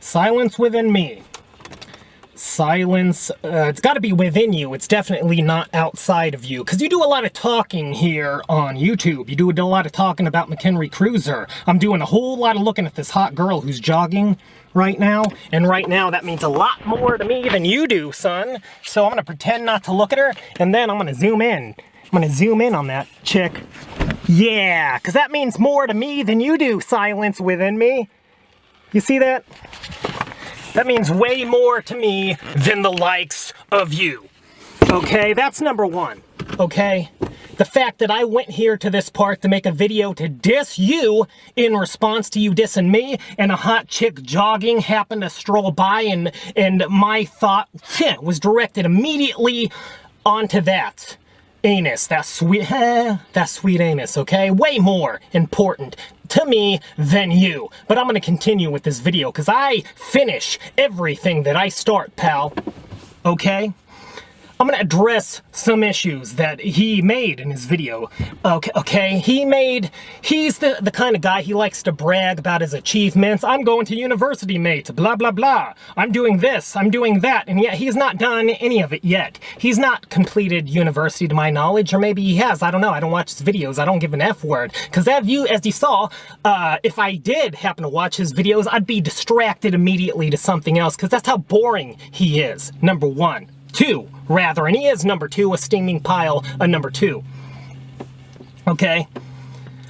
Silence within me. Silence, it's got to be within you. It's definitely not outside of you. Because you do a lot of talking here on YouTube. You do a lot of talking about Mchenrycruiser. I'm doing a whole lot of looking at this hot girl who's jogging right now. And right now, that means a lot more to me than you do, son. So I'm going to pretend not to look at her. And then I'm going to zoom in. I'm going to zoom in on that chick. Yeah, because that means more to me than you do, silence within me. You see that? That means way more to me than the likes of you. Okay, that's number one. Okay? The fact that I went here to this park to make a video to diss you in response to you dissing me, and a hot chick jogging happened to stroll by, and my thought was directed immediately onto that. Anus, that sweet anus, okay? Way more important to me than you. But I'm gonna continue with this video because I finish everything that I start, pal. Okay? I'm gonna address some issues that he made in his video. Okay? He's the kind of guy, he likes to brag about his achievements. I'm going to university, mate, blah, blah, blah. I'm doing this, I'm doing that, and yet he's not done any of it yet. He's not completed university to my knowledge, or maybe he has, I don't know. I don't watch his videos, I don't give an F word. Because as you saw, if I did happen to watch his videos, I'd be distracted immediately to something else, because that's how boring he is, number one. Two, rather, and he is number two, a steaming pile of number two. Okay?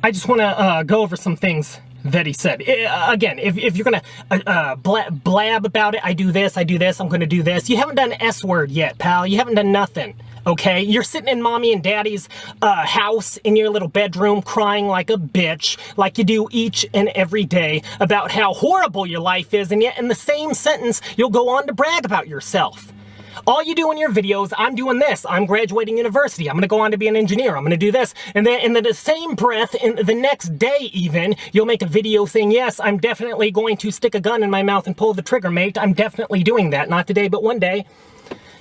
I just want to go over some things that he said. Again, if you're going to blab about it, I do this, I'm going to do this. You haven't done S-word yet, pal. You haven't done nothing. Okay? You're sitting in mommy and daddy's house in your little bedroom crying like a bitch, like you do each and every day about how horrible your life is, and yet in the same sentence, you'll go on to brag about yourself. All you do in your videos, I'm doing this, I'm graduating university, I'm going to go on to be an engineer, I'm going to do this, and then in the same breath, in the next day even, you'll make a video saying, yes, I'm definitely going to stick a gun in my mouth and pull the trigger, mate. I'm definitely doing that. Not today, but one day.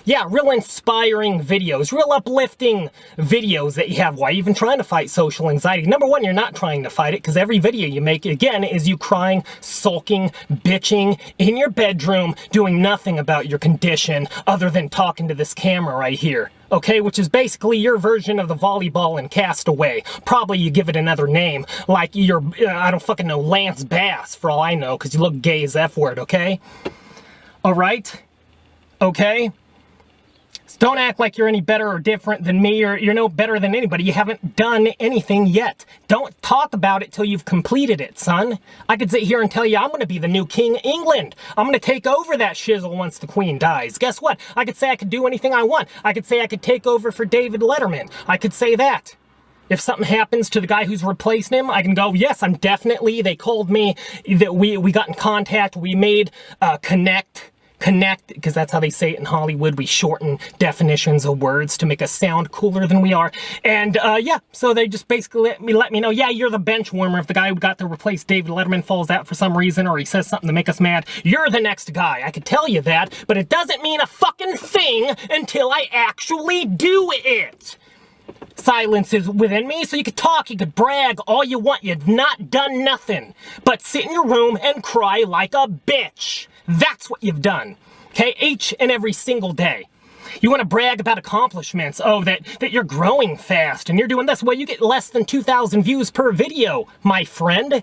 Yeah, real inspiring videos, real uplifting videos that you have. Why are you even trying to fight social anxiety? Number one, you're not trying to fight it, because every video you make, again, is you crying, sulking, bitching in your bedroom, doing nothing about your condition other than talking to this camera right here. Okay, which is basically your version of the volleyball in Castaway. Probably you give it another name, like you're, I don't fucking know, Lance Bass, for all I know, because you look gay as F-word, okay? Alright? Okay? Don't act like you're any better or different than me, or you're no better than anybody. You haven't done anything yet. Don't talk about it till you've completed it, son. I could sit here and tell you I'm going to be the new King of England. I'm going to take over that shizzle once the Queen dies. Guess what? I could say I could do anything I want. I could say I could take over for David Letterman. I could say that. If something happens to the guy who's replacing him, I can go, yes, I'm definitely, they called me, that we got in contact, we made connect, because that's how they say it in Hollywood. We shorten definitions of words to make us sound cooler than we are. And yeah, so they just basically let me know, yeah, you're the bench warmer. If the guy who got to replace David Letterman falls out for some reason, or he says something to make us mad, you're the next guy. I could tell you that, but it doesn't mean a fucking thing until I actually do it. Silence is within me, so you could talk, you could brag all you want. You've not done nothing but sit in your room and cry like a bitch. That's what you've done, okay? Each and every single day. You want to brag about accomplishments. Oh, that you're growing fast and you're doing this. Well, you get less than 2,000 views per video, my friend.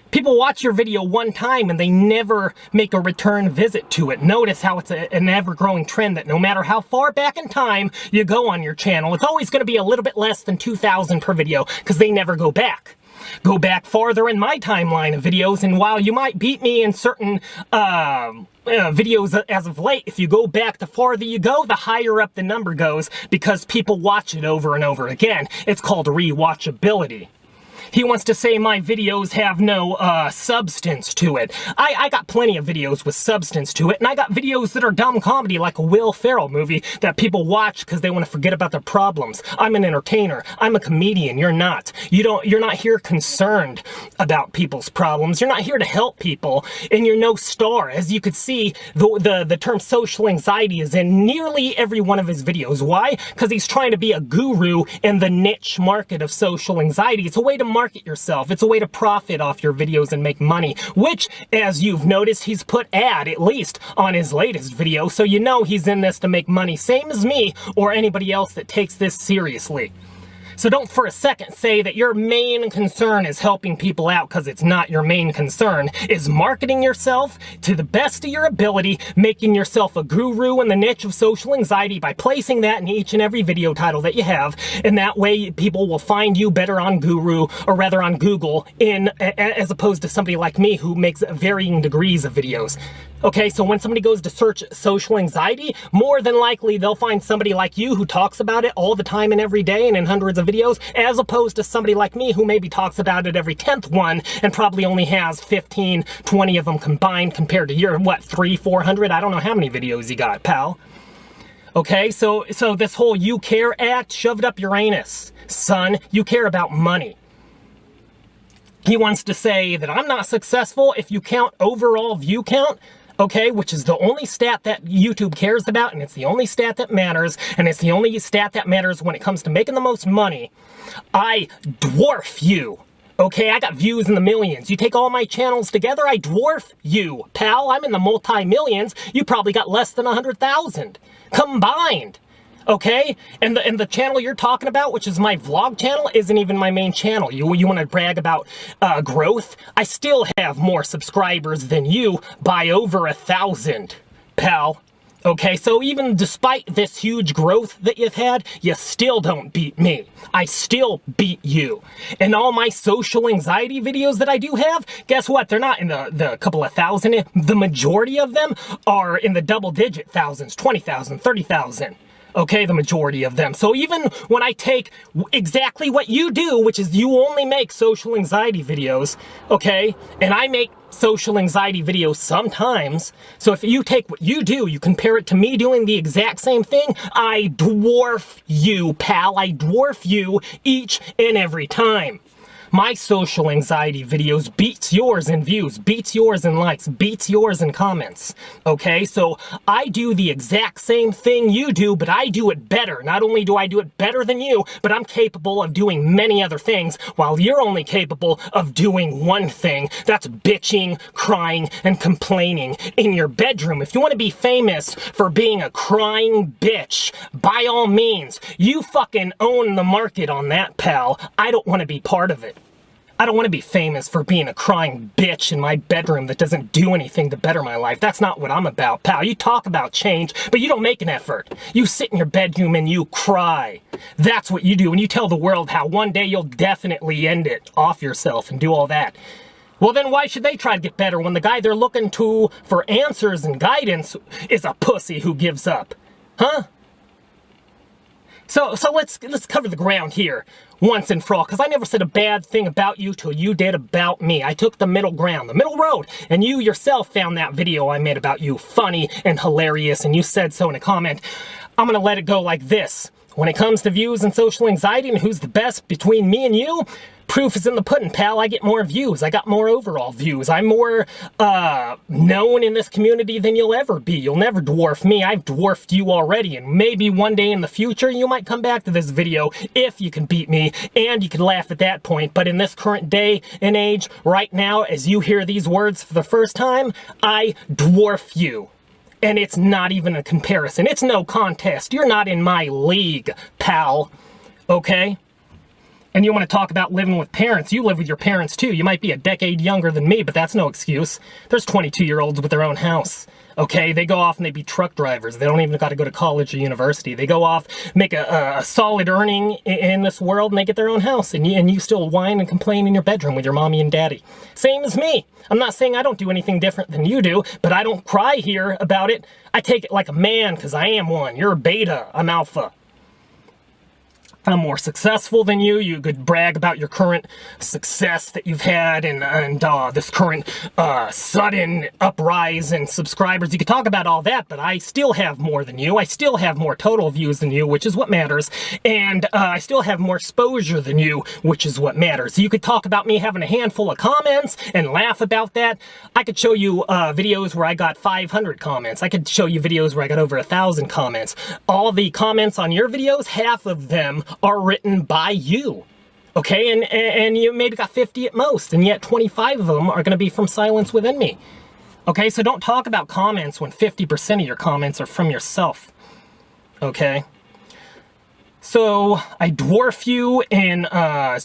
People watch your video one time and they never make a return visit to it. Notice how it's an ever-growing trend that no matter how far back in time you go on your channel, it's always going to be a little bit less than 2,000 per video because they never go back. Go back farther in my timeline of videos, and while you might beat me in certain videos as of late, if you go back, the farther you go, the higher up the number goes because people watch it over and over again. It's called rewatchability. He wants to say my videos have no substance to it. I got plenty of videos with substance to it, and I got videos that are dumb comedy like a Will Ferrell movie that people watch because they want to forget about their problems. I'm an entertainer. I'm a comedian. You're not. You're not here concerned about people's problems. You're not here to help people, and you're no star. As you could see, the term social anxiety is in nearly every one of his videos. Why? Because he's trying to be a guru in the niche market of social anxiety. It's a way to market market yourself. It's a way to profit off your videos and make money, which, as you've noticed, he's put ad, at least, on his latest video, so you know he's in this to make money, same as me or anybody else that takes this seriously. So don't for a second say that your main concern is helping people out, because it's not your main concern. Is marketing yourself to the best of your ability, making yourself a guru in the niche of social anxiety by placing that in each and every video title that you have, and that way people will find you better on Guru, or rather on Google, as opposed to somebody like me who makes varying degrees of videos. Okay, so when somebody goes to search social anxiety, more than likely they'll find somebody like you who talks about it all the time and every day and in hundreds of videos, as opposed to somebody like me who maybe talks about it every 10th one and probably only has 15, 20 of them combined compared to your, what, 300, 400? I don't know how many videos you got, pal. Okay, so this whole you care act, shove it up your anus. Son, you care about money. He wants to say that I'm not successful if you count overall view count. Okay, which is the only stat that YouTube cares about, and it's the only stat that matters, and it's the only stat that matters when it comes to making the most money. I dwarf you. Okay, I got views in the millions. You take all my channels together, I dwarf you, pal. I'm in the multi-millions. You probably got less than 100,000 combined. Okay, and the channel you're talking about, which is my vlog channel, isn't even my main channel. You want to brag about growth? I still have more subscribers than you by over 1,000, pal. Okay, so even despite this huge growth that you've had, you still don't beat me. I still beat you. And all my social anxiety videos that I do have, guess what? They're not in the couple of thousand. The majority of them are in the double-digit thousands, 20,000, 30,000. Okay, the majority of them. So even when I take exactly what you do, which is you only make social anxiety videos, okay, and I make social anxiety videos sometimes, so if you take what you do, you compare it to me doing the exact same thing, I dwarf you, pal. I dwarf you each and every time. My social anxiety videos beats yours in views, beats yours in likes, beats yours in comments. Okay, so I do the exact same thing you do, but I do it better. Not only do I do it better than you, but I'm capable of doing many other things, while you're only capable of doing one thing. That's bitching, crying, and complaining in your bedroom. If you want to be famous for being a crying bitch, by all means, you fucking own the market on that, pal. I don't want to be part of it. I don't want to be famous for being a crying bitch in my bedroom that doesn't do anything to better my life. That's not what I'm about, pal. You talk about change, but you don't make an effort. You sit in your bedroom and you cry. That's what you do, and you tell the world how one day you'll definitely end it off yourself and do all that. Well, then why should they try to get better when the guy they're looking to for answers and guidance is a pussy who gives up? Huh? So let's cover the ground here once and for all, because I never said a bad thing about you till you did about me. I took the middle ground, the middle road, and you yourself found that video I made about you funny and hilarious, and you said so in a comment. I'm going to let it go like this. When it comes to views and social anxiety and who's the best between me and you, proof is in the pudding, pal. I get more views. I got more overall views. I'm more known in this community than you'll ever be. You'll never dwarf me. I've dwarfed you already, and maybe one day in the future you might come back to this video if you can beat me, and you can laugh at that point. But in this current day and age, right now, as you hear these words for the first time, I dwarf you. And it's not even a comparison. It's no contest. You're not in my league, pal. Okay? And you want to talk about living with parents. You live with your parents too. You might be a decade younger than me, but that's no excuse. There's 22-year-olds with their own house. Okay? They go off and they be truck drivers. They don't even got to go to college or university. They go off, make a solid earning in this world, and they get their own house. And you still whine and complain in your bedroom with your mommy and daddy. Same as me. I'm not saying I don't do anything different than you do, but I don't cry here about it. I take it like a man, because I am one. You're a beta. I'm alpha. I'm more successful than you. You could brag about your current success that you've had and this current sudden uprise in subscribers. You could talk about all that, but I still have more than you. I still have more total views than you, which is what matters. And I still have more exposure than you, which is what matters. You could talk about me having a handful of comments and laugh about that. I could show you videos where I got 500 comments. I could show you videos where I got over 1,000 comments. All the comments on your videos, half of them are written by you. Okay, and you maybe got 50 at most, and yet 25 of them are going to be from Silence Within Me. Okay, so don't talk about comments when 50% of your comments are from yourself. Okay? So, I dwarf you in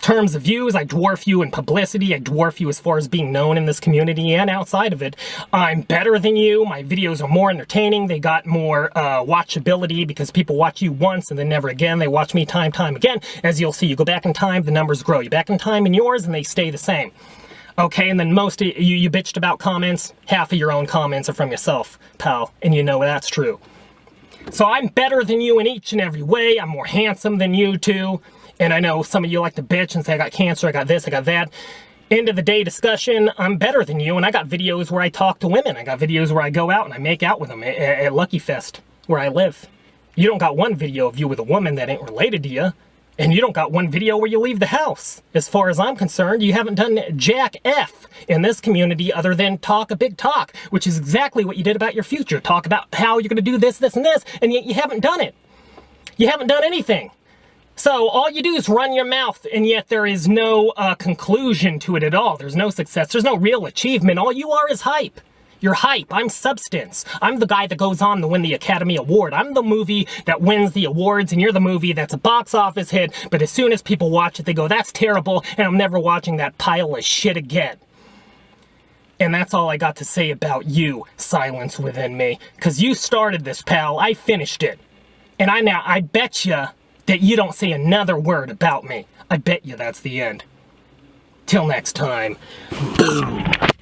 terms of views, I dwarf you in publicity, I dwarf you as far as being known in this community and outside of it. I'm better than you, my videos are more entertaining, they got more watchability because people watch you once and then never again. They watch me time again. As you'll see, you go back in time, the numbers grow. You back in time in yours and they stay the same. Okay, and then most of you bitched about comments, half of your own comments are from yourself, pal, and you know that's true. So I'm better than you in each and every way. I'm more handsome than you two. And I know some of you like to bitch and say, I got cancer, I got this, I got that. End of the day discussion, I'm better than you. And I got videos where I talk to women. I got videos where I go out and I make out with them at Lucky Fest, where I live. You don't got one video of you with a woman that ain't related to you. And you don't got one video where you leave the house. As far as I'm concerned, you haven't done jack F in this community other than talk a big talk, which is exactly what you did about your future. Talk about how you're going to do this, this, and this, and yet you haven't done it. You haven't done anything. So all you do is run your mouth, and yet there is no conclusion to it at all. There's no success. There's no real achievement. All you are is hype. You're hype. I'm substance. I'm the guy that goes on to win the Academy Award. I'm the movie that wins the awards, and you're the movie that's a box office hit, but as soon as people watch it, they go, that's terrible, and I'm never watching that pile of shit again. And that's all I got to say about you, Silence Within Me. Because you started this, pal. I finished it. And I bet you that you don't say another word about me. I bet you that's the end. Till next time. Boom.